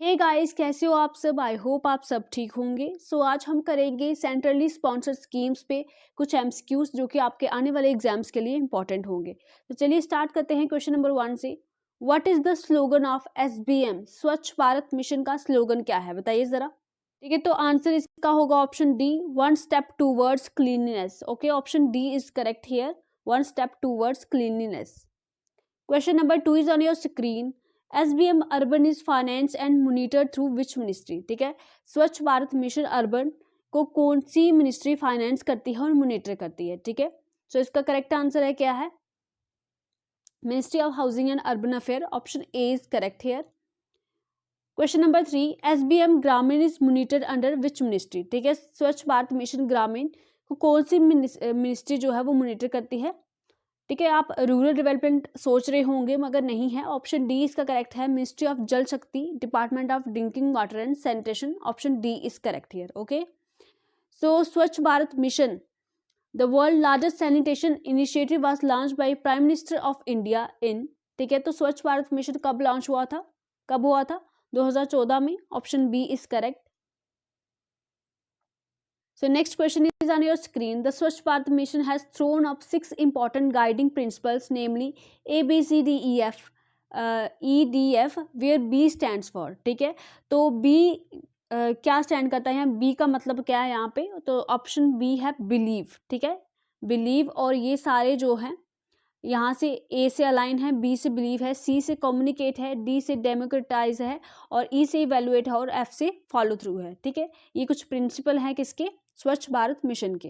Hey guys, कैसे हो आप सब। आई होप आप सब ठीक होंगे। आज हम करेंगे सेंट्रली स्पॉन्सर्ड स्कीम्स पे कुछ एमसीक्यूज जो कि आपके आने वाले एग्जाम्स के लिए इंपॉर्टेंट होंगे। तो चलिए स्टार्ट करते हैं क्वेश्चन नंबर 1 से। What is the slogan of SBM? स्वच्छ भारत मिशन का स्लोगन क्या है, बताइए जरा। ठीक है, तो आंसर इसका होगा option D, one step towards cleanliness. Okay, option D is correct here, one step towards cleanliness. Question number 2 is on your screen. SBM urban is finance and monitor through which ministry? ठीक है, स्वच्छ Bharat mission urban को कौन सी ministry finance करती है और monitor करती है? ठीक है, सो इसका करेक्ट आंसर है क्या है? Ministry of housing and urban affair, option A is correct here. Question number 3, SBM ग्रामीण is monitored under which ministry? ठीक है, स्वच्छ भारत मिशन ग्रामीण को कौन सी मिनिस्ट्री जो है वो मॉनिटर करती है? ठीक है, आप रूरल डेवलपमेंट सोच रहे होंगे मगर नहीं है, ऑप्शन डी इसका करेक्ट है, ministry of Jal Shakti, department of drinking water and sanitation, option D is correct here. Okay, so Swachh Bharat mission, the world largest sanitation initiative was launch by prime minister of India in. ठीक है, तो स्वच्छ Bharat mission कब launch हुआ था, कब हुआ था? 2014 में, option B is correct. So next question is on your screen. The Swachh Bharat mission has thrown up 6 important guiding principles, namely A, B, C, D, E, F, E, D, F, where B stands for. ठीक है, तो B क्या stand करता है यहाँ? B का मतलब क्या है यहाँ पे? तो ऑप्शन बी है बिलीव। ठीक है, बिलीव, और ये सारे जो हैं यहाँ से ए से अलाइन है, बी से बिलीव है, सी से कम्युनिकेट है, डी से डेमोक्रेटाइज है, और ई से इवेलुएट है, और एफ से फॉलो थ्रू है। ठीक है, ये कुछ प्रिंसिपल हैं किसके? स्वच्छ भारत मिशन के।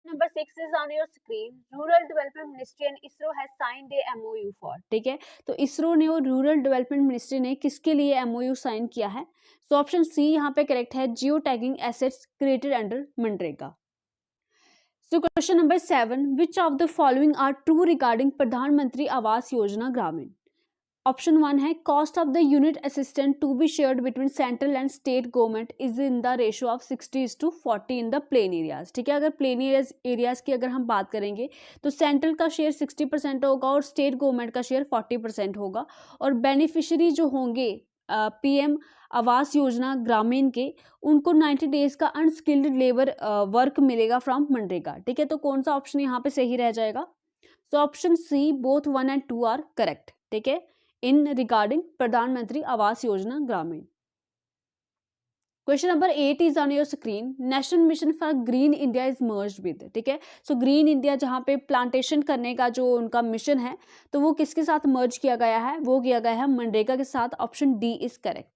Number 6 is on your screen. Rural development ministry and ISRO has signed A MOU for. ठीक है, तो इसरो ने और रूरल डेवलपमेंट मिनिस्ट्री ने किसके लिए एमओयू साइन किया है? सो ऑप्शन सी यहाँ पे करेक्ट है, geo tagging assets created under MNREGA. So question number 7, which of the following are true regarding प्रधानमंत्री आवास योजना ग्रामीण? ऑप्शन 1 है, cost of the unit assistant to be shared between central and state government is in the ratio of 60:40 in the plain areas. ठीक है, अगर plain areas की अगर हम बात करेंगे तो सेंट्रल का शेयर 60% होगा और स्टेट गवर्नमेंट का शेयर 40% होगा, और बेनिफिशियरी जो होंगे पीएम आवास योजना ग्रामीण के, उनको 90 डेज का अनस्किल्ड लेबर वर्क मिलेगा फ्रॉम मनरेगा। ठीक है, तो कौन सा ऑप्शन यहाँ पे सही रह जाएगा? So option C, both 1 and 2 are correct. ठीक है, in regarding Pradhan Mantri Awas Yojana Gramin. Question number 8 is on your screen. National mission for green India is merged with. ठीक है, सो ग्रीन इंडिया जहाँ पे प्लांटेशन करने का जो उनका मिशन है, तो वो किसके साथ मर्ज किया गया है? वो किया गया है मनरेगा के साथ, option D is correct.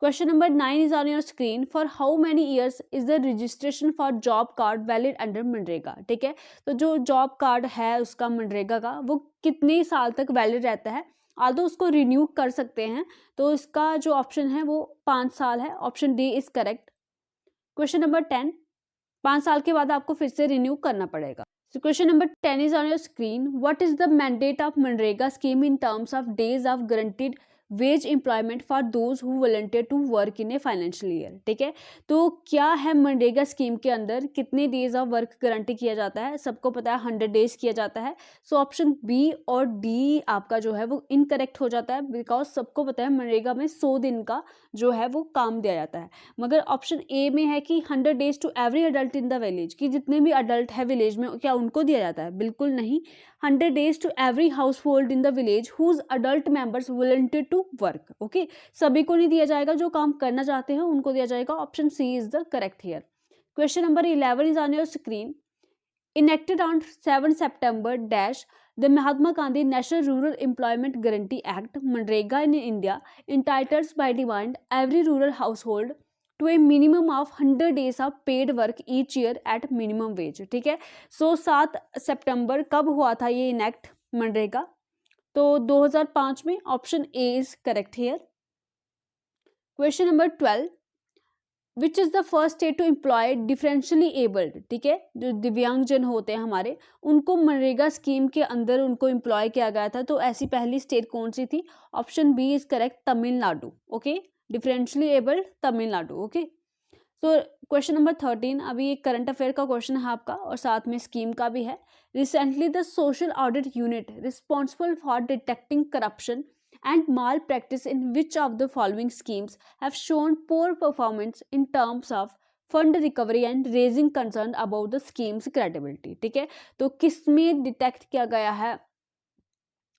Question number 9 is on your screen. For how many years is the registration for job card valid under MNREGA? ठीक है, तो जो जॉब कार्ड है उसका मनरेगा का, वो कितने साल तक वैलिड रहता है? आल्दो उसको रिन्यू कर सकते हैं, तो इसका जो ऑप्शन है वो 5 साल है, option D is correct. Question number 10, 5 साल के बाद आपको फिर से रिन्यू करना पड़ेगा। So question number 10 is on your screen. What is the mandate of MNREGA scheme in terms of days of guaranteed wage employment for those who volunteer to work in a financial year? ठीक है, तो क्या है MNREGA scheme के अंदर कितने days of work guarantee किया जाता है? सबको पता है 100 डेज किया जाता है। सो ऑप्शन बी और डी आपका जो है वो इनकरेक्ट हो जाता है, बिकॉज सबको पता है मनरेगा में 100 दिन का जो है वो काम दिया जाता है, मगर ऑप्शन ए में है कि 100 days to every adult in the village, कि जितने भी अडल्ट है विलेज में क्या उनको दिया जाता है? बिल्कुल नहीं, 100 days to every household in the village whose adult members volunteer to work. Okay, सभी को नहीं दिया जाएगा, जो काम करना चाहते हैं उनको दिया जाएगा, option C is the correct here. Question number 11 is on your screen. Enacted on 7 September dash the Mahatma Gandhi national rural employment guarantee act मनरेगा in India entitles by demand every rural household to a minimum of 100 days of paid work each year at minimum wage. ठीक है, सो 7 सितंबर कब हुआ था ये enact MNREGA? तो 2005 में, option A is correct here. Question number 12, which is the first state to employ differentially abled? ठीक है, जो दिव्यांगजन होते हैं हमारे, उनको मनरेगा स्कीम के अंदर उनको एम्प्लॉय किया गया था, तो ऐसी पहली स्टेट कौन सी थी? Option B is correct, Tamil Nadu. Okay, differentially abled Tamil Nadu. Okay, तो क्वेश्चन नंबर 13, अभी एक करंट अफेयर का क्वेश्चन है आपका और साथ में स्कीम का भी है। Recently the social audit unit responsible for detecting corruption and malpractice in which of the following schemes have shown poor performance in terms of fund recovery and raising concern about the schemes credibility. ठीक है, तो किसमें detect किया गया है,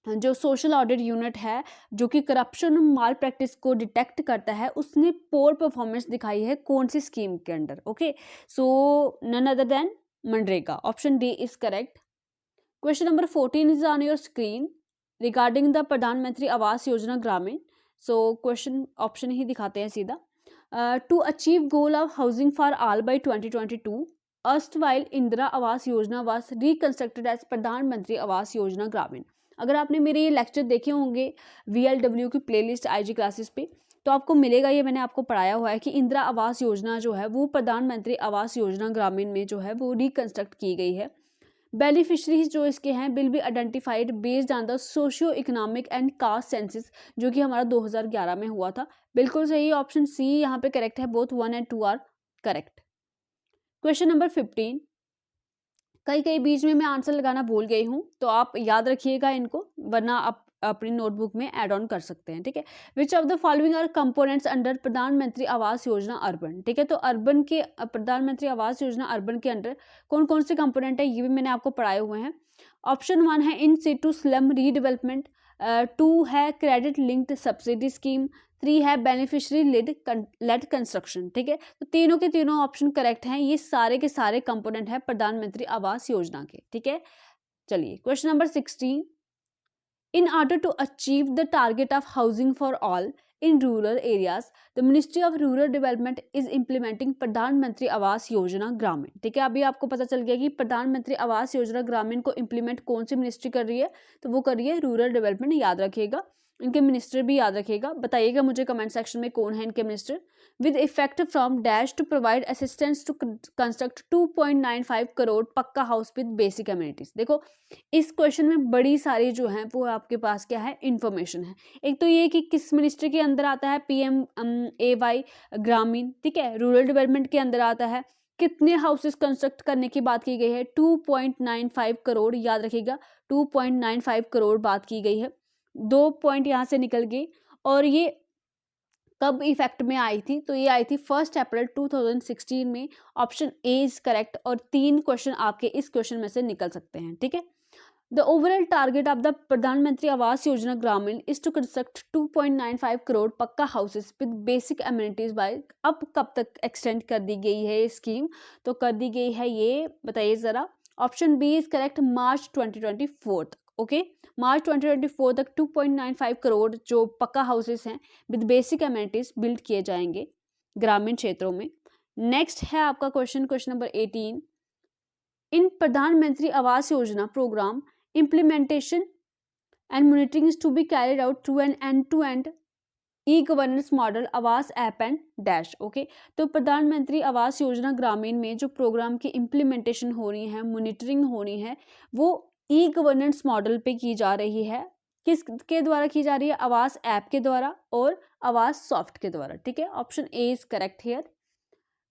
जो social audit unit है जो कि करप्शन माल प्रैक्टिस को डिटेक्ट करता है, उसने पोर परफॉर्मेंस दिखाई है कौन सी स्कीम के under. Okay, so none other than MNREGA, option D is correct. Question number 14 is on your screen regarding the Pradhan Mantri Awas Yojana ग्रामीण। सो क्वेश्चन ऑप्शन ही दिखाते हैं सीधा। To achieve goal of housing for all by 2022 erstwhile Indira Awas Yojana was reconstructed as प्रधानमंत्री आवास योजना ग्रामीण। अगर आपने मेरे ये लेक्चर देखे होंगे VLW की प्लेलिस्ट IG क्लासेस पे, तो आपको मिलेगा, ये मैंने आपको पढ़ाया हुआ है कि इंदिरा आवास योजना जो है वो प्रधानमंत्री आवास योजना ग्रामीण में जो है वो रिकंस्ट्रक्ट की गई है। बेनिफिशरीज जो इसके हैं will be identified based on the socio economic and caste census, जो कि हमारा 2011 में हुआ था। बिल्कुल सही, ऑप्शन सी यहाँ पे करेक्ट है, both 1 and 2 are correct. Question number 15, कई बीच में मैं आंसर लगाना भूल गई हूँ, तो आप याद रखिएगा इनको, वरना आप अपनी नोटबुक में ऐड ऑन कर सकते हैं। ठीक है, which of the following are components under Pradhan Mantri Awas योजना अर्बन। ठीक है, तो अर्बन के प्रधानमंत्री आवास योजना अर्बन के अंडर कौन कौन से कंपोनेंट है, ये भी मैंने आपको पढ़ाए हुए हैं। ऑप्शन 1 है इन सिटू स्लम रीडेवलपमेंट, 2 है क्रेडिट लिंक्ड सब्सिडी स्कीम, 3 है बेनिफिशियरी लेड कंस्ट्रक्शन। ठीक है, तो तीनों के तीनों ऑप्शन करेक्ट हैं, ये सारे के सारे कंपोनेंट है प्रधानमंत्री आवास योजना के। ठीक है, चलिए question number 16, in order to achieve the target of housing for all in rural areas, the Ministry of Rural Development is implementing प्रधानमंत्री आवास योजना ग्रामीण। ठीक है, अभी आपको पता चल गया कि प्रधानमंत्री आवास योजना ग्रामीण को इम्प्लीमेंट कौन सी मिनिस्ट्री कर रही है, तो वो कर रही है रूरल डेवलपमेंट। याद रखिएगा, इनके मिनिस्टर भी याद रखिएगा, बताइएगा मुझे कमेंट सेक्शन में कौन है इनके minister. With effect from dash to provide assistance to construct 2.95 crore pucca house with basic amenities. देखो, इस क्वेश्चन में बड़ी सारी जो है वो आपके पास क्या है, इंफॉर्मेशन है। एक तो ये कि किस मिनिस्ट्री के अंदर आता है, PMAY ग्रामीण। ठीक है, रूरल डेवलपमेंट के अंदर आता है, कितने हाउसेस कंस्ट्रक्ट करने की बात की गई है, 2.95 करोड़। याद रखिएगा, 2.95 करोड़ बात की गई है। 2 पॉइंट यहाँ से निकल गए, और ये कब इफेक्ट में आई थी, तो ये आई थी 1 अप्रैल 2016 में। ऑप्शन ए इज करेक्ट, और 3 क्वेश्चन आपके इस क्वेश्चन में से निकल सकते हैं। ठीक है, the overall target of the Pradhan Mantri Awas Yojana ग्रामीण is to construct 2.95 crore pucca houses with basic amenities by, अब कब तक एक्सटेंड कर दी गई है ये स्कीम, तो कर दी गई है ये, बताइए जरा। ऑप्शन बी इज करेक्ट, मार्च 2024 तक। ओके, मार्च 2024 तक 2.95 करोड़ जो पक्का हाउसेस हैं विद बेसिक एमिनिटीज बिल्ड किए जाएंगे ग्रामीण क्षेत्रों में। नेक्स्ट है आपका क्वेश्चन नंबर 18, इन प्रधानमंत्री आवास योजना programme implementation and monitoring is to be carried out through an end-to-end e-governance model आवास ऐप एंड डैश। ओके, तो प्रधानमंत्री आवास योजना ग्रामीण में जो प्रोग्राम की इम्प्लीमेंटेशन हो रही है, मॉनिटरिंग हो रही है, वो ई-गवर्नेंस मॉडल पे की जा रही है। किसके द्वारा की जा रही है, आवास ऐप के द्वारा और आवास सॉफ्ट के द्वारा। ठीक है, option A is correct here.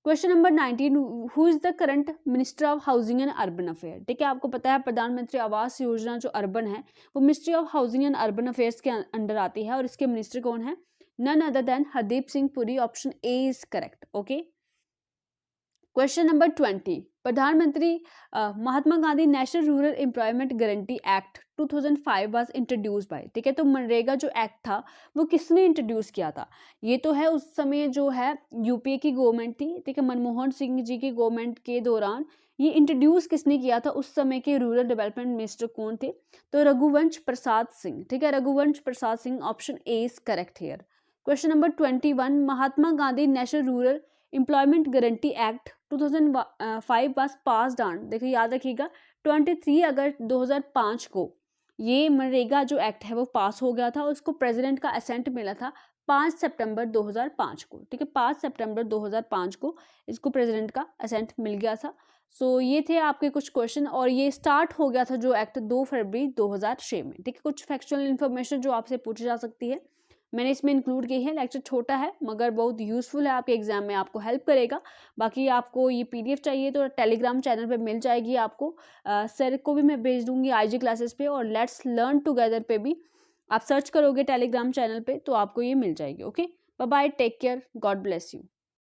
Question number 19, who is the current minister of housing and urban affair. ठीक है, आपको पता है प्रधानमंत्री आवास योजना जो अर्बन है वो ministry of housing and urban affairs के अंडर आती है, और इसके मिनिस्टर कौन है, none other than Hardeep Singh Puri. Option A is correct. Okay, question number 20, प्रधानमंत्री Mahatma Gandhi national rural employment guarantee act 2005 was introduce by. ठीक है, तो मनरेगा जो एक्ट था वो किसने इंट्रोड्यूस किया था, ये तो है उस समय जो है UPA की गवर्नमेंट थी। ठीक है, मनमोहन सिंह जी की गवर्नमेंट के दौरान ये इंट्रोड्यूस किसने किया था, उस समय के रूरल डेवलपमेंट मिनिस्टर कौन थे, तो रघुवंश प्रसाद सिंह। ठीक है, Raghuvansh Prasad Singh, option A is correct here. Question number 21, Mahatma Gandhi national rural employment guarantee act 2005 was passed on. देखिए, याद रखिएगा 23 अगस्त 2005 को ये मनरेगा जो एक्ट है वो पास हो गया था, उसको प्रेसिडेंट का असेंट मिला था 5 सितंबर 2005 को। ठीक है, 5 सितंबर 2005 को इसको प्रेसिडेंट का असेंट मिल गया था। सो ये थे आपके कुछ क्वेश्चन, और ये स्टार्ट हो गया था जो एक्ट 2 फरवरी 2006 में। ठीक है, कुछ फैक्चुअल इन्फॉर्मेशन जो आपसे पूछी जा सकती है मैंने इसमें इंक्लूड की है। लेक्चर छोटा है मगर बहुत यूजफुल है, आपके एग्जाम में आपको हेल्प करेगा। बाकी आपको ये PDF चाहिए तो टेलीग्राम चैनल पे मिल जाएगी आपको, सर को भी मैं भेज दूंगी IG क्लासेस पे, और लेट्स लर्न टुगेदर पे भी आप सर्च करोगे टेलीग्राम चैनल पे तो आपको ये मिल जाएगी। Okay, bye bye, take care, God bless you.